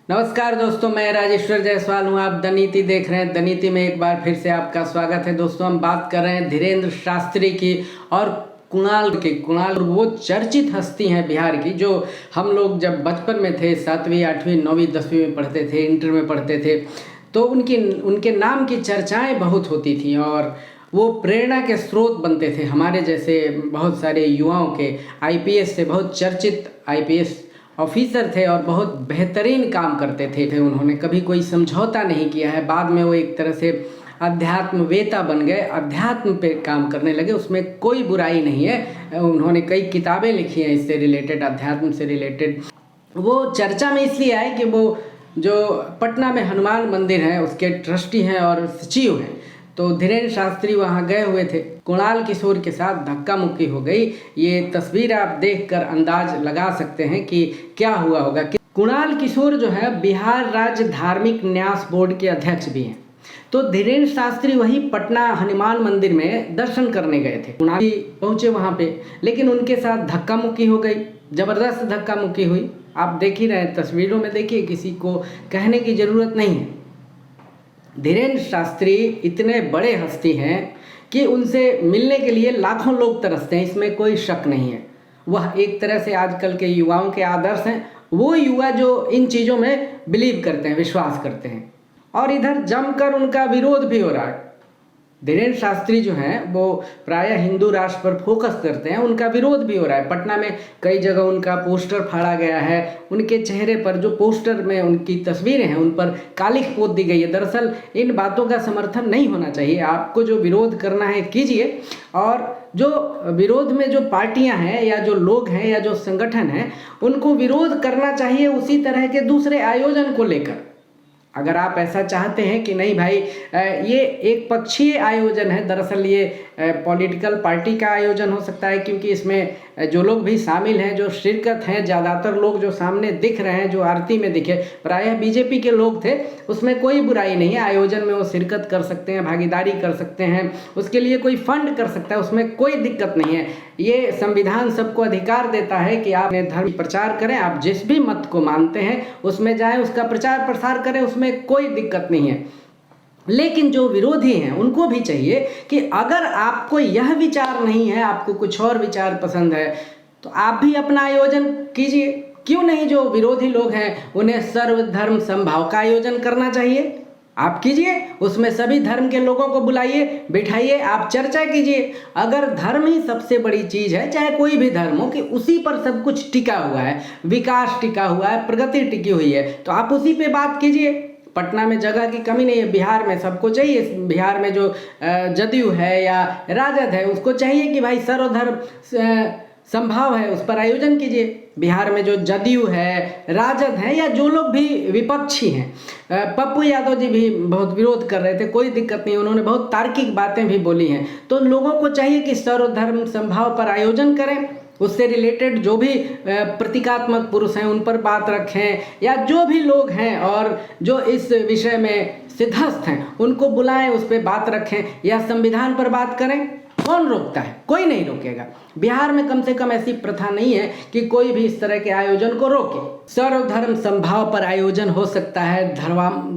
नमस्कार दोस्तों, मैं राजेश्वर जायसवाल हूँ। आप द नीति देख रहे हैं। द नीति में एक बार फिर से आपका स्वागत है। दोस्तों, हम बात कर रहे हैं धीरेन्द्र शास्त्री की और कुणाल वो चर्चित हस्ती हैं बिहार की, जो हम लोग जब बचपन में थे, 7वीं 8वीं 9वीं 10वीं में पढ़ते थे, इंटर में पढ़ते थे, तो उनके नाम की चर्चाएँ बहुत होती थी और वो प्रेरणा के स्रोत बनते थे हमारे जैसे बहुत सारे युवाओं के। आईपीएस से बहुत चर्चित आईपीएस ऑफिसर थे और बहुत बेहतरीन काम करते थे। उन्होंने कभी कोई समझौता नहीं किया है। बाद में वो एक तरह से अध्यात्मवेता बन गए, अध्यात्म पे काम करने लगे, उसमें कोई बुराई नहीं है। उन्होंने कई किताबें लिखी हैं इससे रिलेटेड, अध्यात्म से रिलेटेड। वो चर्चा में इसलिए आए कि वो जो पटना में हनुमान मंदिर है उसके ट्रस्टी हैं और सचिव हैं। तो धीरेन्द्र शास्त्री वहाँ गए हुए थे, कुणाल किशोर के साथ धक्का मुक्की हो गई। ये तस्वीर आप देखकर अंदाज लगा सकते हैं कि क्या हुआ होगा। कि कुणाल किशोर जो है बिहार राज्य धार्मिक न्यास बोर्ड के अध्यक्ष भी हैं। तो धीरेन्द्र शास्त्री वही पटना हनुमान मंदिर में दर्शन करने गए थे। कुणाल पहुँचे वहाँ पे, लेकिन उनके साथ धक्का मुक्की हो गई, ज़बरदस्त धक्का मुक्की हुई। आप देख ही रहे तस्वीरों में, देखिए, किसी को कहने की ज़रूरत नहीं है। धीरेन्द्र शास्त्री इतने बड़े हस्ती हैं कि उनसे मिलने के लिए लाखों लोग तरसते हैं, इसमें कोई शक नहीं है। वह एक तरह से आजकल के युवाओं के आदर्श हैं। वो युवा जो इन चीज़ों में बिलीव करते हैं, विश्वास करते हैं, और इधर जमकर उनका विरोध भी हो रहा है। धीरेन्द्र शास्त्री जो हैं वो प्रायः हिंदू राष्ट्र पर फोकस करते हैं, उनका विरोध भी हो रहा है। पटना में कई जगह उनका पोस्टर फाड़ा गया है। उनके चेहरे पर जो पोस्टर में उनकी तस्वीरें हैं उन पर कालिख पोत दी गई है। दरअसल इन बातों का समर्थन नहीं होना चाहिए। आपको जो विरोध करना है कीजिए, और जो विरोध में जो पार्टियां हैं या जो लोग हैं या जो संगठन हैं उनको विरोध करना चाहिए उसी तरह के दूसरे आयोजन को लेकर। अगर आप ऐसा चाहते हैं कि नहीं भाई, ये एक पक्षीय आयोजन है, दरअसल ये पॉलिटिकल पार्टी का आयोजन हो सकता है, क्योंकि इसमें जो लोग भी शामिल हैं, जो शिरकत हैं, ज़्यादातर लोग जो सामने दिख रहे हैं, जो आरती में दिखे, प्रायः बीजेपी के लोग थे। उसमें कोई बुराई नहीं है। आयोजन में वो शिरकत कर सकते हैं, भागीदारी कर सकते हैं, उसके लिए कोई फंड कर सकता है, उसमें कोई दिक्कत नहीं है। ये संविधान सबको अधिकार देता है कि आप अपने धर्म प्रचार करें, आप जिस भी मत को मानते हैं उसमें जाएं, उसका प्रचार प्रसार करें, उसमें कोई दिक्कत नहीं है। लेकिन जो विरोधी हैं उनको भी चाहिए कि अगर आपको यह विचार नहीं है, आपको कुछ और विचार पसंद है, तो आप भी अपना आयोजन कीजिए। क्यों नहीं? जो विरोधी लोग हैं उन्हें सर्वधर्म समभाव का आयोजन करना चाहिए। आप कीजिए, उसमें सभी धर्म के लोगों को बुलाइए, बिठाइए, आप चर्चा कीजिए। अगर धर्म ही सबसे बड़ी चीज़ है, चाहे कोई भी धर्म हो, कि उसी पर सब कुछ टिका हुआ है, विकास टिका हुआ है, प्रगति टिकी हुई है, तो आप उसी पे बात कीजिए। पटना में जगह की कमी नहीं है, बिहार में सबको चाहिए। बिहार में जो जदयू है या राजद है उसको चाहिए कि भाई सर्वधर्म संभाव है, उस पर आयोजन कीजिए। बिहार में जो जदयू है, राजद है, या जो लोग भी विपक्षी हैं, पप्पू यादव जी भी बहुत विरोध कर रहे थे, कोई दिक्कत नहीं, उन्होंने बहुत तार्किक बातें भी बोली हैं। तो लोगों को चाहिए कि सर्वधर्म संभाव पर आयोजन करें, उससे रिलेटेड जो भी प्रतीकात्मक पुरुष हैं उन पर बात रखें, या जो भी लोग हैं और जो इस विषय में सिद्धस्थ हैं उनको बुलाएं, उस पर बात रखें, या संविधान पर बात करें। कौन रोकता है? कोई नहीं रोकेगा। बिहार में कम से कम ऐसी प्रथा नहीं है कि कोई भी इस तरह के आयोजन को रोके। सर्वधर्म संभाव पर आयोजन हो सकता है,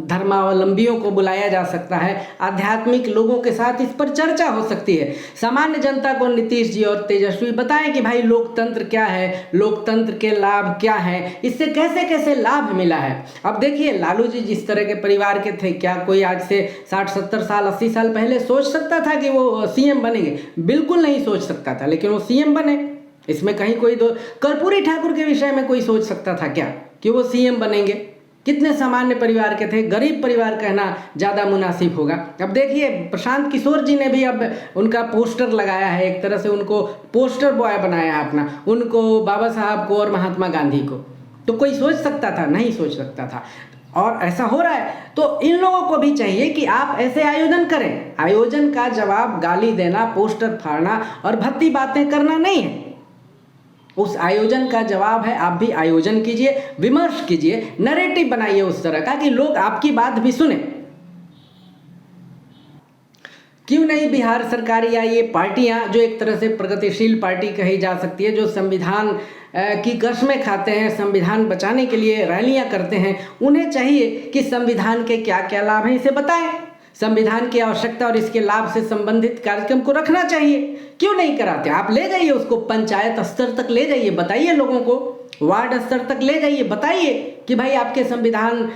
धर्मावलंबियों को बुलाया जा सकता है, आध्यात्मिक लोगों के साथ इस पर चर्चा हो सकती है। सामान्य जनता को नीतीश जी और तेजस्वी बताएं कि भाई लोकतंत्र क्या है, लोकतंत्र के लाभ क्या है, इससे कैसे कैसे लाभ मिला है। अब देखिए, लालू जी जिस तरह के परिवार के थे, क्या कोई आज से 60-70 साल 80 साल पहले सोच सकता था कि वो सीएम बनेंगे? बिल्कुल नहीं सोच सकता था, लेकिन वो सीएम बने। इसमें कहीं कोई दो कर्पूरी ठाकुर के विषय में कोई सोच सकता था क्या कि वो सीएम बनेंगे? कितने सामान्य परिवार के थे, गरीब परिवार कहना ज़्यादा मुनासिब होगा। अब देखिए, प्रशांत किशोर जी ने भी अब उनका पोस्टर लगाया है, एक तरह से उनको पोस्टर बॉय बनाया है अपना, उनको, बाबा साहब को और महात्मा गांधी को। तो कोई सोच सकता था? नहीं सोच सकता था। और ऐसा हो रहा है, तो इन लोगों को भी चाहिए कि आप ऐसे आयोजन करें। आयोजन का जवाब गाली देना, पोस्टर फाड़ना और भद्दी बातें करना नहीं है। उस आयोजन का जवाब है आप भी आयोजन कीजिए, विमर्श कीजिए, नैरेटिव बनाइए उस तरह का कि लोग आपकी बात भी सुने। क्यों नहीं बिहार सरकार या ये पार्टियां जो एक तरह से प्रगतिशील पार्टी कही जा सकती है, जो संविधान की कसमें खाते हैं, संविधान बचाने के लिए रैलियां करते हैं, उन्हें चाहिए कि संविधान के क्या क्या लाभ हैं इसे बताएं। संविधान की आवश्यकता और इसके लाभ से संबंधित कार्यक्रम को रखना चाहिए। क्यों नहीं कराते? आप ले जाइए उसको, पंचायत स्तर तक ले जाइए, बताइए लोगों को, वार्ड स्तर तक ले जाइए, बताइए कि भाई आपके संविधान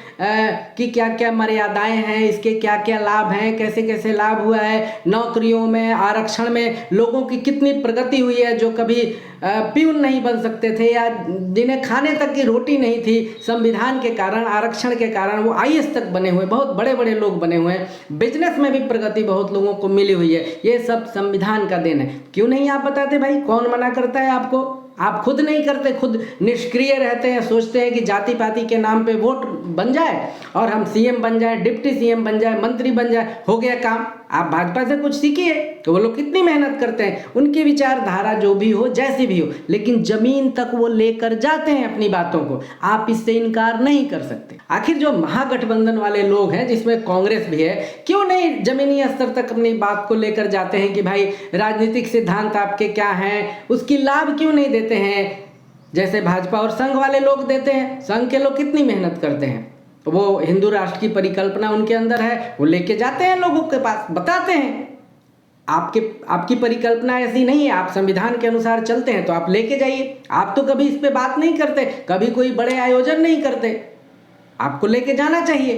की क्या क्या मर्यादाएं हैं, इसके क्या क्या लाभ हैं, कैसे कैसे लाभ हुआ है, नौकरियों में, आरक्षण में लोगों की कितनी प्रगति हुई है, जो कभी प्यून नहीं बन सकते थे या जिन्हें खाने तक की रोटी नहीं थी, संविधान के कारण, आरक्षण के कारण वो IAS तक बने हुए, बहुत बड़े बड़े लोग बने हुए हैं, बिजनेस में भी प्रगति बहुत लोगों को मिली हुई है। ये सब संविधान का देन है। क्यों नहीं आप बताते भाई? कौन मना करता है आपको? आप खुद नहीं करते, खुद निष्क्रिय रहते हैं, सोचते हैं कि जाति पाति के नाम पे वोट बन जाए और हम CM बन जाए, डिप्टी CM बन जाए, मंत्री बन जाए, हो गया काम। आप भाजपा से कुछ सीखिए, तो वो लोग कितनी मेहनत करते हैं, उनकी विचारधारा जो भी हो, जैसी भी हो, लेकिन जमीन तक वो लेकर जाते हैं अपनी बातों को। आप इससे इनकार नहीं कर सकते। आखिर जो महागठबंधन वाले लोग हैं, जिसमें कांग्रेस भी है, क्यों नहीं जमीनी स्तर तक अपनी बात को लेकर जाते हैं कि भाई राजनीतिक सिद्धांत आपके क्या हैं, उसकी लाभ क्यों नहीं देते हैं, जैसे भाजपा और संघ वाले लोग देते हैं। संघ के लोग कितनी मेहनत करते हैं, वो हिंदू राष्ट्र की परिकल्पना उनके अंदर है, वो लेके जाते हैं लोगों के पास, बताते हैं आपकी परिकल्पना ऐसी नहीं है, आप संविधान के अनुसार चलते हैं, तो आप लेके जाइए। आप तो कभी इस पे बात नहीं करते, कभी कोई बड़े आयोजन नहीं करते, आपको लेके जाना चाहिए।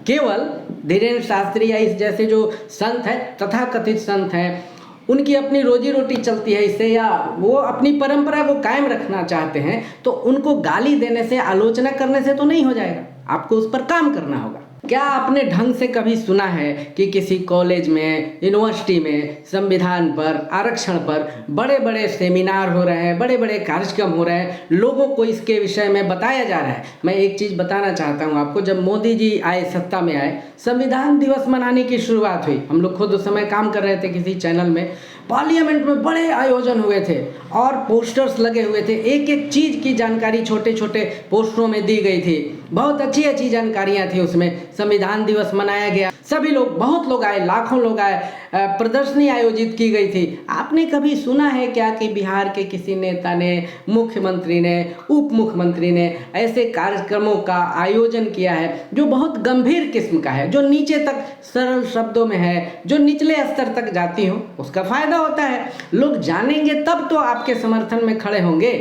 केवल धीरेन्द्र शास्त्री या इस जैसे जो संत है, तथाकथित संत हैं, उनकी अपनी रोजी रोटी चलती है इससे, या वो अपनी परंपरा को कायम रखना चाहते हैं, तो उनको गाली देने से, आलोचना करने से तो नहीं हो जाएगा, आपको उस पर काम करना होगा। क्या आपने ढंग से कभी सुना है कि किसी कॉलेज में, यूनिवर्सिटी में संविधान पर, आरक्षण पर बड़े बड़े सेमिनार हो रहे हैं, बड़े बड़े कार्यक्रम हो रहे हैं, लोगों को इसके विषय में बताया जा रहा है? मैं एक चीज़ बताना चाहता हूं आपको, जब मोदी जी आए, सत्ता में आए, संविधान दिवस मनाने की शुरुआत हुई, हम लोग खुद उस समय काम कर रहे थे किसी चैनल में, पार्लियामेंट में बड़े आयोजन हुए थे और पोस्टर्स लगे हुए थे, एक एक चीज़ की जानकारी छोटे छोटे पोस्टरों में दी गई थी, बहुत अच्छी अच्छी जानकारियां थी उसमें। संविधान दिवस मनाया गया, सभी लोग, बहुत लोग आए, लाखों लोग आए, प्रदर्शनी आयोजित की गई थी। आपने कभी सुना है क्या कि बिहार के किसी नेता ने, मुख्यमंत्री ने, उप मुख्यमंत्री ने ऐसे कार्यक्रमों का आयोजन किया है जो बहुत गंभीर किस्म का है, जो नीचे तक सरल शब्दों में है, जो निचले स्तर तक जाती हो? उसका फायदा होता है, लोग जानेंगे तब तो आपके समर्थन में खड़े होंगे।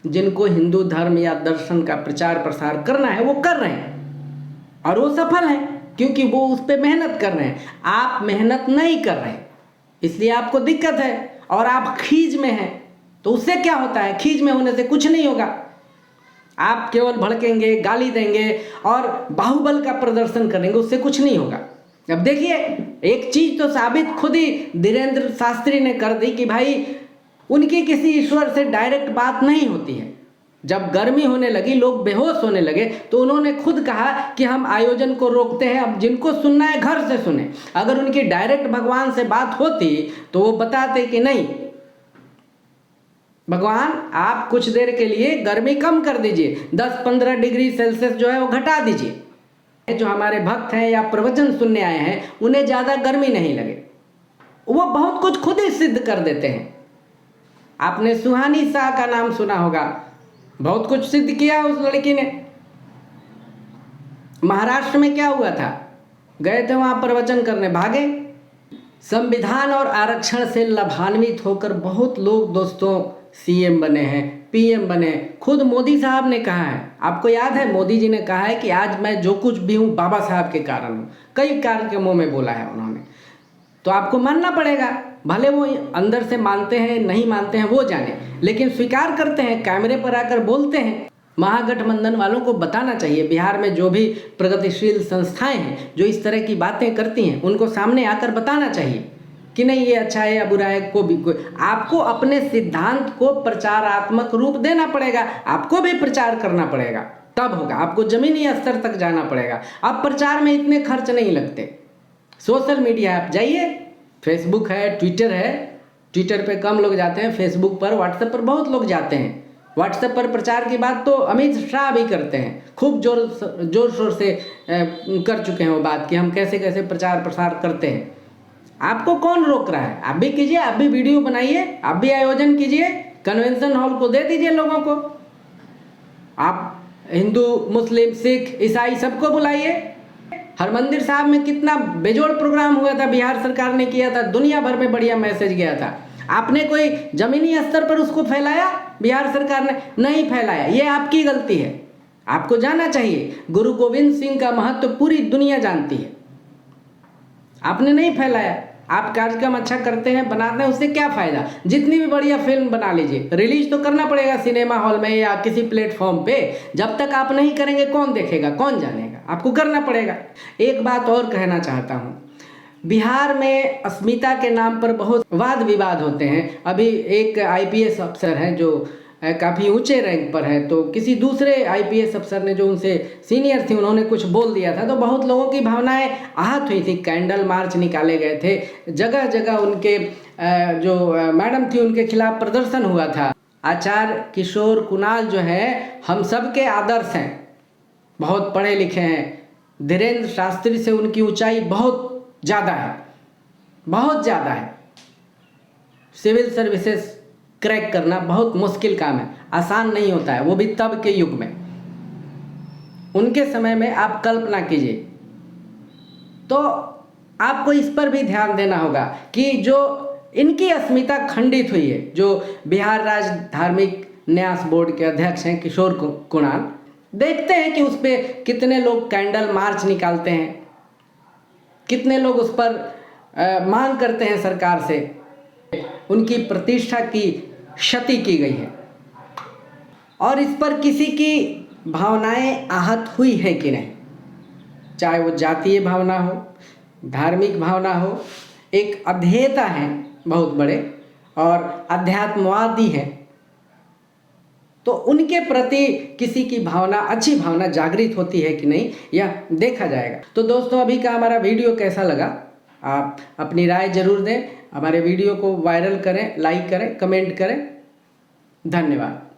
जिनको हिंदू धर्म या दर्शन का प्रचार प्रसार करना है वो कर रहे हैं और वो सफल हैं, क्योंकि वो उस पर मेहनत कर रहे हैं। आप मेहनत नहीं कर रहे, इसलिए आपको दिक्कत है और आप खीज में हैं। तो उससे क्या होता है? खीज में होने से कुछ नहीं होगा, आप केवल भड़केंगे, गाली देंगे और बाहुबल का प्रदर्शन करेंगे, उससे कुछ नहीं होगा। अब देखिए, एक चीज तो साबित खुद ही धीरेन्द्र शास्त्री ने कर दी कि भाई उनकी किसी ईश्वर से डायरेक्ट बात नहीं होती है। जब गर्मी होने लगी, लोग बेहोश होने लगे, तो उन्होंने खुद कहा कि हम आयोजन को रोकते हैं, अब जिनको सुनना है घर से सुने। अगर उनकी डायरेक्ट भगवान से बात होती तो वो बताते कि नहीं भगवान, आप कुछ देर के लिए गर्मी कम कर दीजिए, 10-15 डिग्री सेल्सियस जो है वो घटा दीजिए। जो हमारे भक्त हैं या प्रवचन सुनने आए हैं, उन्हें ज़्यादा गर्मी नहीं लगे। वो बहुत कुछ खुद ही सिद्ध कर देते हैं। आपने सुहानी शाह का नाम सुना होगा, बहुत कुछ सिद्ध किया उस लड़की ने। महाराष्ट्र में क्या हुआ था? गए थे वहां प्रवचन करने, भागे। संविधान और आरक्षण से लाभान्वित होकर बहुत लोग दोस्तों CM बने हैं, PM बने। खुद मोदी साहब ने कहा है, आपको याद है मोदी जी ने कहा है कि आज मैं जो कुछ भी हूँ बाबा साहब के कारण हूँ। कई कार्यक्रमों में बोला है उन्होंने, तो आपको मानना पड़ेगा। भले वो अंदर से मानते हैं नहीं मानते हैं वो जाने, लेकिन स्वीकार करते हैं, कैमरे पर आकर बोलते हैं। महागठबंधन वालों को बताना चाहिए, बिहार में जो भी प्रगतिशील संस्थाएं हैं जो इस तरह की बातें करती हैं, उनको सामने आकर बताना चाहिए कि नहीं ये अच्छा है या बुरा है। आपको अपने सिद्धांत को प्रचारात्मक रूप देना पड़ेगा, आपको भी प्रचार करना पड़ेगा, तब होगा। आपको जमीनी स्तर तक जाना पड़ेगा। अब प्रचार में इतने खर्च नहीं लगते। सोशल मीडिया आप जाइए, फेसबुक है, ट्विटर है। ट्विटर पे कम लोग जाते हैं, फेसबुक पर, व्हाट्सएप पर बहुत लोग जाते हैं। व्हाट्सएप पर प्रचार की बात तो अमित शाह भी करते हैं, खूब जोर शोर से कर चुके हैं वो बात कि हम कैसे कैसे प्रचार प्रसार करते हैं। आपको कौन रोक रहा है? आप भी कीजिए, आप भी वीडियो बनाइए, आप भी आयोजन कीजिए, कन्वेंशन हॉल को दे दीजिए लोगों को। आप हिंदू, मुस्लिम, सिख, ईसाई सबको बुलाइए। हरमंदिर साहब में कितना बेजोड़ प्रोग्राम हुआ था, बिहार सरकार ने किया था, दुनिया भर में बढ़िया मैसेज गया था। आपने कोई जमीनी स्तर पर उसको फैलाया? बिहार सरकार ने नहीं फैलाया, ये आपकी गलती है। आपको जाना चाहिए, गुरु गोविंद सिंह का महत्व पूरी दुनिया जानती है, आपने नहीं फैलाया। आप कार्यक्रम अच्छा करते हैं, बनाते हैं, उससे क्या फ़ायदा? जितनी भी बढ़िया फिल्म बना लीजिए, रिलीज तो करना पड़ेगा सिनेमा हॉल में या किसी प्लेटफॉर्म पे। जब तक आप नहीं करेंगे कौन देखेगा, कौन जानेगा? आपको करना पड़ेगा। एक बात और कहना चाहता हूँ, बिहार में अस्मिता के नाम पर बहुत वाद विवाद होते हैं। अभी एक आईपीएस अफसर हैं जो काफ़ी ऊंचे रैंक पर है, तो किसी दूसरे आईपीएस अफसर ने जो उनसे सीनियर थी, उन्होंने कुछ बोल दिया था, तो बहुत लोगों की भावनाएं आहत हुई थी। कैंडल मार्च निकाले गए थे, जगह जगह उनके जो मैडम थी उनके खिलाफ प्रदर्शन हुआ था। आचार्य किशोर कुणाल जो है हम सब के आदर्श हैं, बहुत पढ़े लिखे हैं। धीरेन्द्र शास्त्री से उनकी ऊंचाई बहुत ज़्यादा है, बहुत ज़्यादा है। सिविल सर्विसेज क्रैक करना बहुत मुश्किल काम है, आसान नहीं होता है, वो भी तब के युग में। उनके समय में आप कल्पना कीजिए। तो आपको इस पर भी ध्यान देना होगा कि जो इनकी अस्मिता खंडित हुई है, जो बिहार राज्य धार्मिक न्यास बोर्ड के अध्यक्ष हैं किशोर कुणाल, देखते हैं कि उस पर कितने लोग कैंडल मार्च निकालते हैं, कितने लोग उस पर मांग करते हैं सरकार से। उनकी प्रतिष्ठा की क्षति की गई है और इस पर किसी की भावनाएं आहत हुई है कि नहीं, चाहे वो जातीय भावना हो, धार्मिक भावना हो। एक अध्येता हैं बहुत बड़े और अध्यात्मवादी हैं, तो उनके प्रति किसी की भावना, अच्छी भावना जागृत होती है कि नहीं, यह देखा जाएगा। तो दोस्तों, अभी का हमारा वीडियो कैसा लगा आप अपनी राय जरूर दें। हमारे वीडियो को वायरल करें, लाइक करें, कमेंट करें। धन्यवाद।